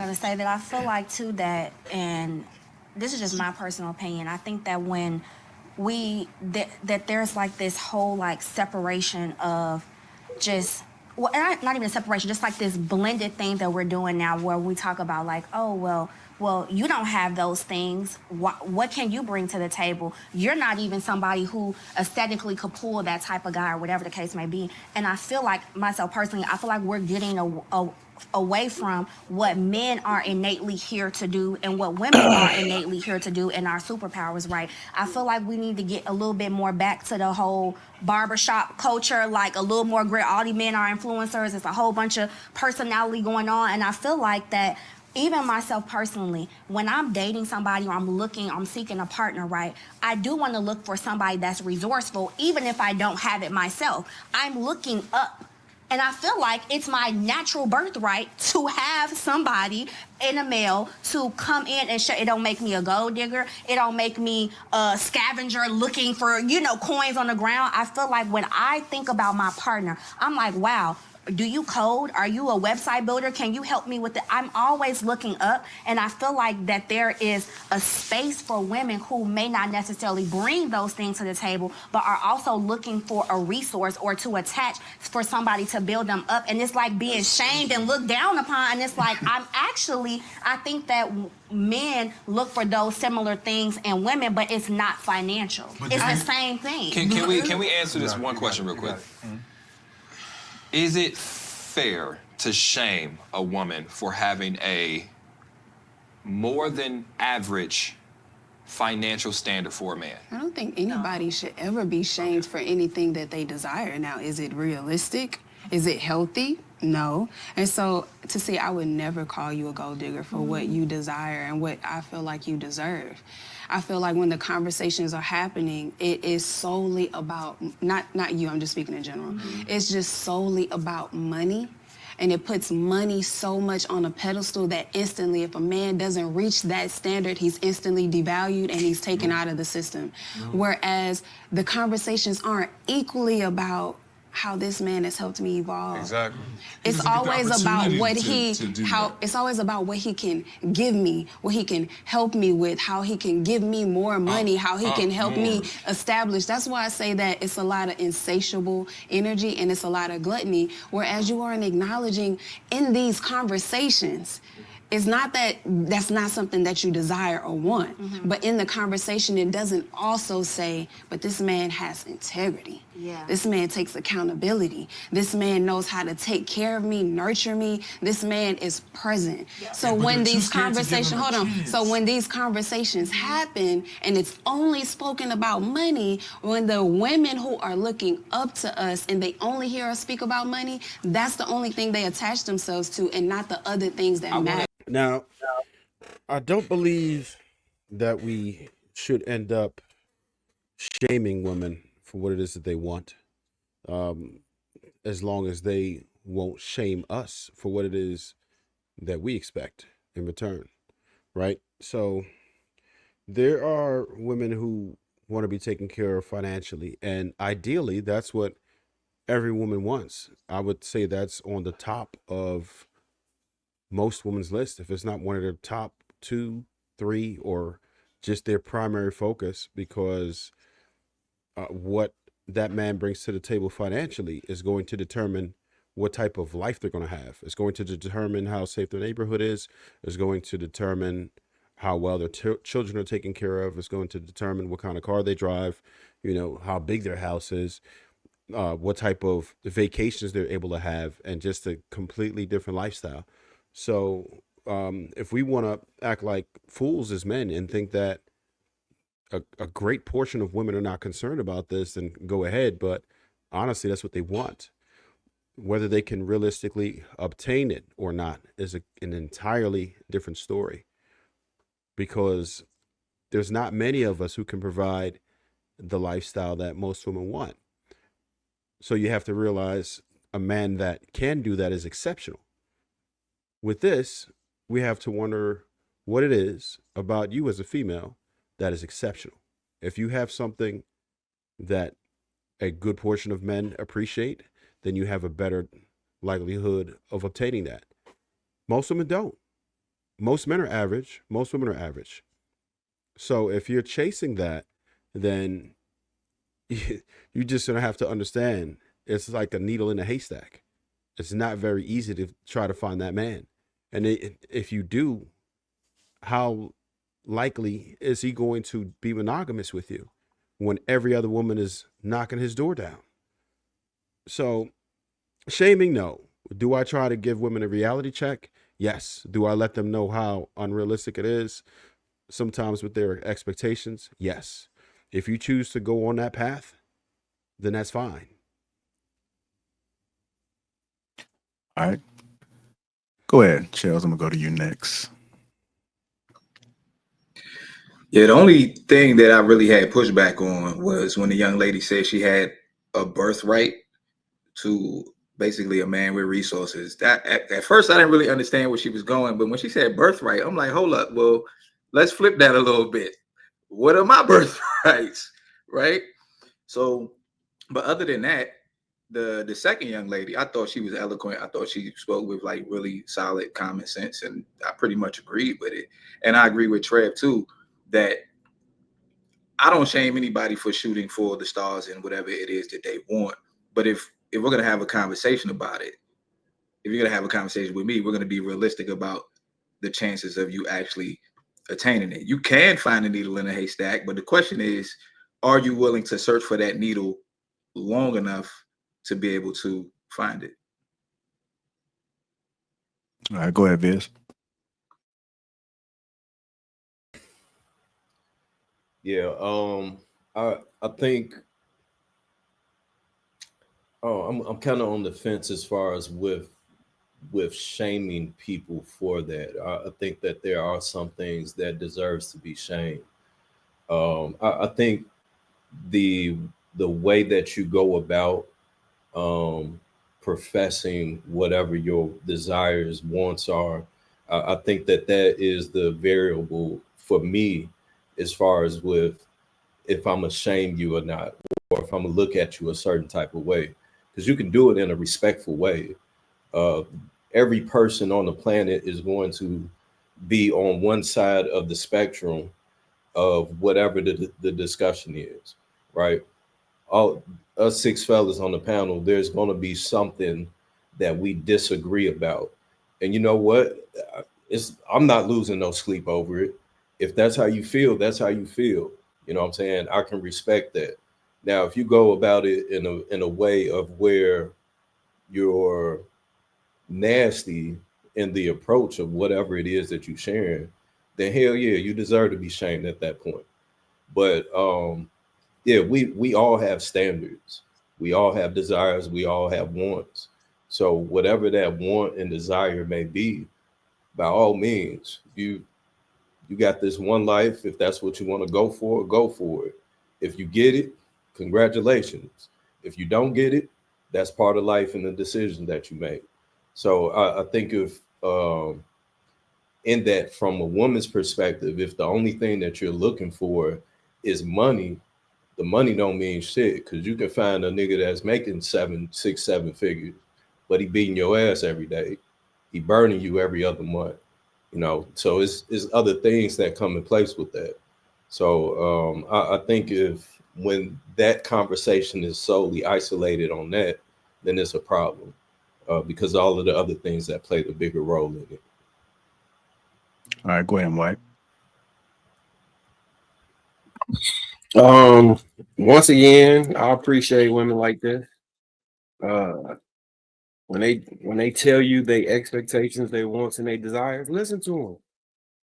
going to say that I feel like too that, and this is just my personal opinion. I think that when that there's like this whole like separation of just well, not even a separation, just like this blended thing that we're doing now, where we talk about like, oh well, you don't have those things. What can you bring to the table? You're not even somebody who aesthetically could pull that type of guy or whatever the case may be. And I feel like myself personally, I feel like we're getting away from what men are innately here to do and what women are innately here to do and our superpowers, right? I feel like we need to get a little bit more back to the whole barbershop culture, like a little more grit. All these men are influencers. It's a whole bunch of personality going on. And I feel like that even myself personally, when I'm dating somebody or I'm seeking a partner, right, I do want to look for somebody that's resourceful, even if I don't have it myself. I'm looking up. And I feel like it's my natural birthright to have somebody in a male to come in and show. It don't make me a gold digger. It don't make me a scavenger looking for, coins on the ground. I feel like when I think about my partner, I'm like, wow, do you code? Are you a website builder? Can you help me with it? I'm always looking up, and I feel like that there is a space for women who may not necessarily bring those things to the table, but are also looking for a resource or to attach for somebody to build them up. And it's like being shamed and looked down upon. And it's like, I think that men look for those similar things in women, but it's not financial. It's the same thing. Can we answer this one question real quick? Is it fair to shame a woman for having a more than average financial standard for a man? I don't think anybody should ever be shamed for anything that they desire. Now, is it realistic? Is it healthy? No. And so, I would never call you a gold digger for what you desire and what I feel like you deserve. I feel like when the conversations are happening, it is solely about, not you, I'm just speaking in general. It's just solely about money. And it puts money so much on a pedestal that instantly, if a man doesn't reach that standard, he's instantly devalued and he's taken out of the system. Whereas the conversations aren't equally about how this man has helped me evolve. Exactly. It's always about what it's always about what he can give me, what he can help me with, how he can give me more money, how he can help me establish. That's why I say that it's a lot of insatiable energy and it's a lot of gluttony, whereas you aren't acknowledging in these conversations. It's not that that's not something that you desire or want, but in the conversation, it doesn't also say, but this man has integrity. Yeah. This man takes accountability. This man knows how to take care of me, nurture me. This man is present. Yeah. So when these conversations, so when these conversations happen and it's only spoken about money, when the women who are looking up to us and they only hear us speak about money, that's the only thing they attach themselves to and not the other things that matter. Now, I don't believe that we should end up shaming women for what it is that they want, as long as they won't shame us for what it is that we expect in return, right? So there are women who want to be taken care of financially, and ideally, that's what every woman wants. I would say that's on the top of most women's list, if it's not one of their top 2, 3, or just their primary focus, because what that man brings to the table financially is going to determine what type of life they're going to have. It's going to determine how safe their neighborhood is. It's going to determine how well their children are taken care of. It's going to determine what kind of car they drive, how big their house is, what type of vacations they're able to have, and just a completely different lifestyle. So if we want to act like fools as men and think that a great portion of women are not concerned about this, then go ahead. But honestly, that's what they want. Whether they can realistically obtain it or not is an entirely different story, because there's not many of us who can provide the lifestyle that most women want. So you have to realize a man that can do that is exceptional. With this, we have to wonder what it is about you as a female that is exceptional. If you have something that a good portion of men appreciate, then you have a better likelihood of obtaining that. Most women don't. most men are average. Most women are average. So if you're chasing that, then you just gonna have to understand it's like a needle in a haystack. It's not very easy to try to find that man. And if you do, how likely is he going to be monogamous with you when every other woman is knocking his door down? So, shaming, no. Do I try to give women a reality check? Yes. Do I let them know how unrealistic it is sometimes with their expectations? Yes. If you choose to go on that path, then that's fine. All right. Go ahead, Chels. I'm gonna go to you next. Yeah, the only thing that I really had pushback on was when the young lady said she had a birthright to basically a man with resources. That at first I didn't really understand where she was going, but when she said birthright, I'm like, hold up, well, let's flip that a little bit. What are my birthrights, right? So, but other than that, the second young lady, I thought she was eloquent. I thought she spoke with like really solid common sense, and I pretty much agreed with it. And I agree with Trev too, that I don't shame anybody for shooting for the stars and whatever it is that they want. But if we're gonna have a conversation about it, if you're gonna have a conversation with me, we're gonna be realistic about the chances of you actually attaining it. You can find a needle in a haystack, but the question is, are you willing to search for that needle long enough to be able to find it? All right, go ahead, Viz. Yeah, I think I'm kind of on the fence as far as with shaming people for that. I think that there are some things that deserves to be shamed. I think the way that you go about professing whatever your desires, wants are, I think that that is the variable for me as far as with if I'm ashamed you or not, or if I'm gonna look at you a certain type of way, because you can do it in a respectful way. Uh, every person on the planet is going to be on one side of the spectrum of whatever the discussion is, right? All us six fellas on the panel, there's going to be something that we disagree about, and you know what? It's I'm not losing no sleep over it. If that's how you feel, that's how you feel. You know what I'm saying? I can respect that. Now, if you go about it in a way of where you're nasty in the approach of whatever it is that you're sharing, then hell yeah, you deserve to be shamed at that point. But yeah, we all have standards. We all have desires. We all have wants. So whatever that want and desire may be, by all means, you got this one life. If that's what you want to go for it. If you get it, congratulations. If you don't get it, that's part of life and the decision that you make. So I think if in that, from a woman's perspective, if the only thing that you're looking for is money, the money don't mean shit, because you can find a nigga that's making 7 figures, but he beating your ass every day. He burning you every other month. You know, so it's other things that come in place with that. So I think if when that conversation is solely isolated on that, then it's a problem, because all of the other things that play the bigger role in it. All right, go ahead, White. Once again, I appreciate women like this. Uh, when they tell you their expectations, their wants, and their desires, listen to them.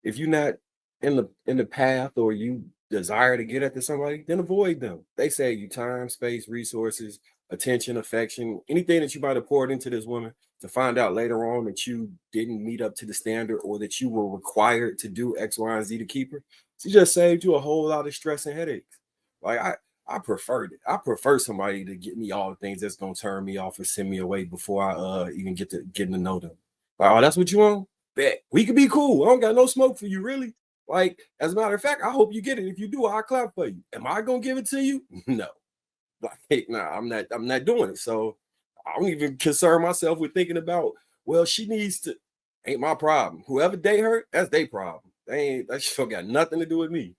If you're not in the path or you desire to get after somebody, then avoid them. They save you time, space, resources, attention, affection, anything that you might have poured into this woman to find out later on that you didn't meet up to the standard or that you were required to do X, Y, and Z to keep her. She just saved you a whole lot of stress and headaches. Like I preferred it. I prefer somebody to get me all the things that's gonna turn me off or send me away before I even getting to know them. Like, oh, that's what you want? Bet we could be cool. I don't got no smoke for you, really. Like, as a matter of fact, I hope you get it. If you do, I'll clap for you. Am I gonna give it to you? No. Like, nah, I'm not doing it. So I don't even concern myself with thinking about, well, she needs to. Ain't my problem. Whoever date her, that's their problem. That shit got nothing to do with me.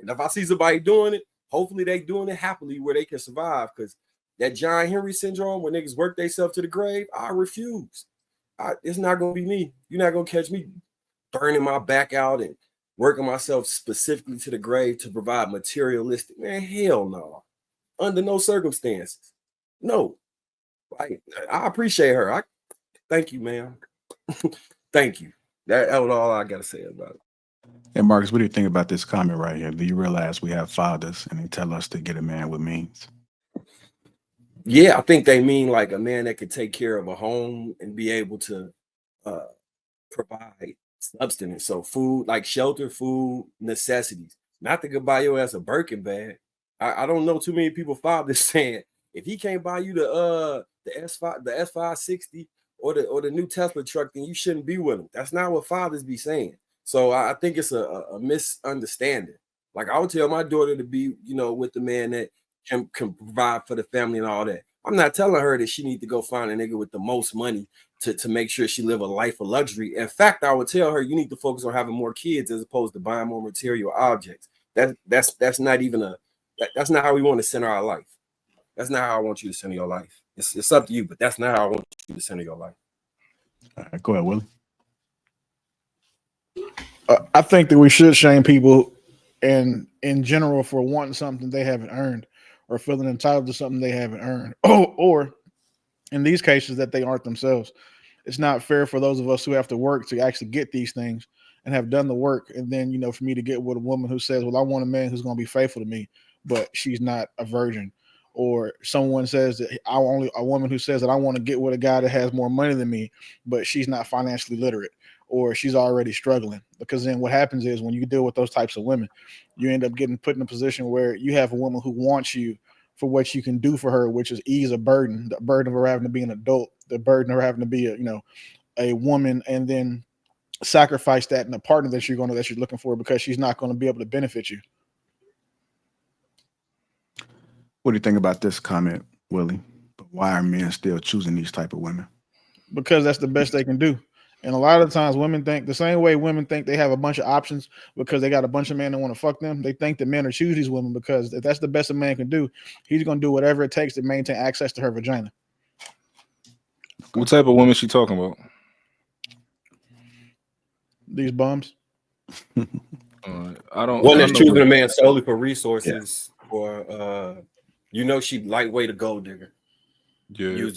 And if I see somebody doing it, hopefully they doing it happily where they can survive. Because that John Henry syndrome, when niggas work themselves to the grave, I refuse. It's not gonna be me. You're not gonna catch me burning my back out and working myself specifically to the grave to provide materialistic. Man, hell no. Under no circumstances. No. I appreciate her. I thank you, ma'am. Thank you. That was all I gotta say about it. And Marcus, what do you think about this comment right here? Do you realize we have fathers and they tell us to get a man with means? Yeah, I think they mean like a man that could take care of a home and be able to provide substance. So food, like shelter, food, necessities. Not to go buy your ass a Birkin bag. I don't know too many people fathers saying if he can't buy you the S560 or the new Tesla truck, then you shouldn't be with him. That's not what fathers be saying. So I think it's a misunderstanding. Like I would tell my daughter to be, with the man that can provide for the family and all that. I'm not telling her that she need to go find a nigga with the most money to make sure she live a life of luxury. In fact, I would tell her you need to focus on having more kids as opposed to buying more material objects. That's not even that's not how we want to center our life. That's not how I want you to center your life. It's up to you, but that's not how I want you to center your life. All right, go ahead, Willie. I think that we should shame people in general for wanting something they haven't earned or feeling entitled to something they haven't earned. Or in these cases that they aren't themselves. It's not fair for those of us who have to work to actually get these things and have done the work. And then, for me to get with a woman who says, well, I want a man who's going to be faithful to me, but she's not a virgin. Or someone says that a woman who says that I want to get with a guy that has more money than me, but she's not financially literate or she's already struggling. Because then what happens is when you deal with those types of women, you end up getting put in a position where you have a woman who wants you for what you can do for her, which is ease a burden, the burden of her having to be an adult, the burden of her having to be a woman, and then sacrifice that in a partner that you're looking for because she's not going to be able to benefit you. What do you think about this comment, Willie? But why are men still choosing these type of women? Because that's the best they can do. And a lot of times women think the same way women think they have a bunch of options because they got a bunch of men that want to fuck them. They think that men are choosing these women because if that's the best a man can do, he's going to do whatever it takes to maintain access to her vagina. What type of women she talking about? These bums. I don't. One that's choosing a man solely for resources, or she lightweight a gold digger. Yeah.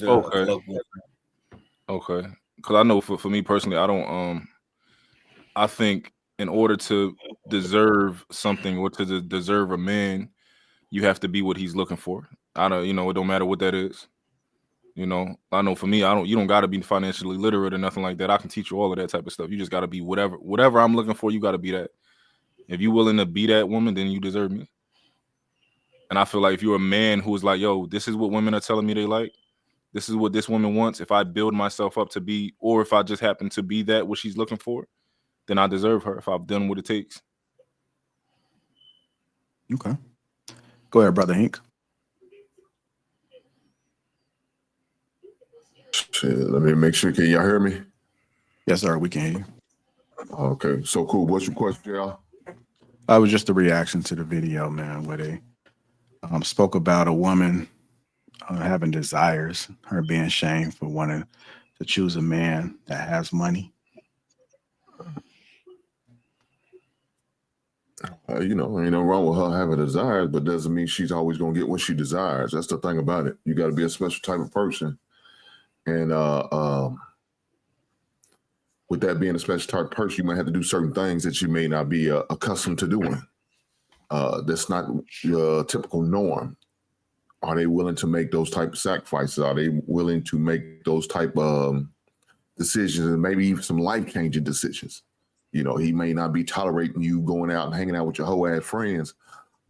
Okay. Because I know for me personally, I don't. I think in order to deserve something or to deserve a man, you have to be what he's looking for. I don't. It don't matter what that is. I know for me, you don't got to be financially literate or nothing like that. I can teach you all of that type of stuff. You just got to be whatever I'm looking for. You got to be that. If you're willing to be that woman, then you deserve me. And I feel like if you're a man who is like, yo, this is what women are telling me they like. This is what this woman wants. If I build myself up to be, or if I just happen to be that, what she's looking for, then I deserve her if I've done what it takes. Okay. Go ahead, Brother Hink. Shit, let me make sure. Can y'all hear me? Yes, sir. We can hear you. Okay, so cool. What's your question, y'all? That was just a reaction to the video, man, where they spoke about a woman having desires, her being shamed for wanting to choose a man that has money. Ain't no wrong with her having desires, but doesn't mean she's always gonna get what she desires. That's the thing about it. You got to be a special type of person, and with that being a special type of person, you might have to do certain things that you may not be accustomed to doing. That's not your typical norm. Are they willing to make those type of sacrifices? Are they willing to make those type of decisions and maybe even some life-changing decisions? He may not be tolerating you going out and hanging out with your whole ass friends,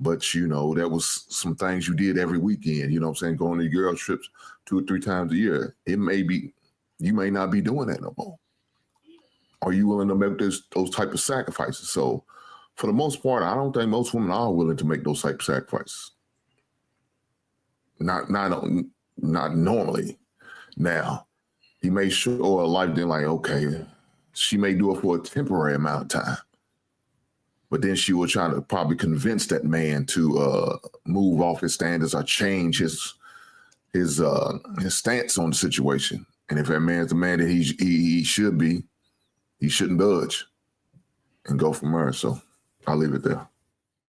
but that was some things you did every weekend. You know what I'm saying? Going to girl trips 2 or 3 times a year. It may be, you may not be doing that no more. Are you willing to make those type of sacrifices? So for the most part, I don't think most women are willing to make those type of sacrifices. Not normally. Now, he may show a life then like, okay, She may do it for a temporary amount of time, but then she will try to probably convince that man to move off his standards or change his stance on the situation. And if that man's the man that he should be, he shouldn't budge and go from there. So I'll leave it there.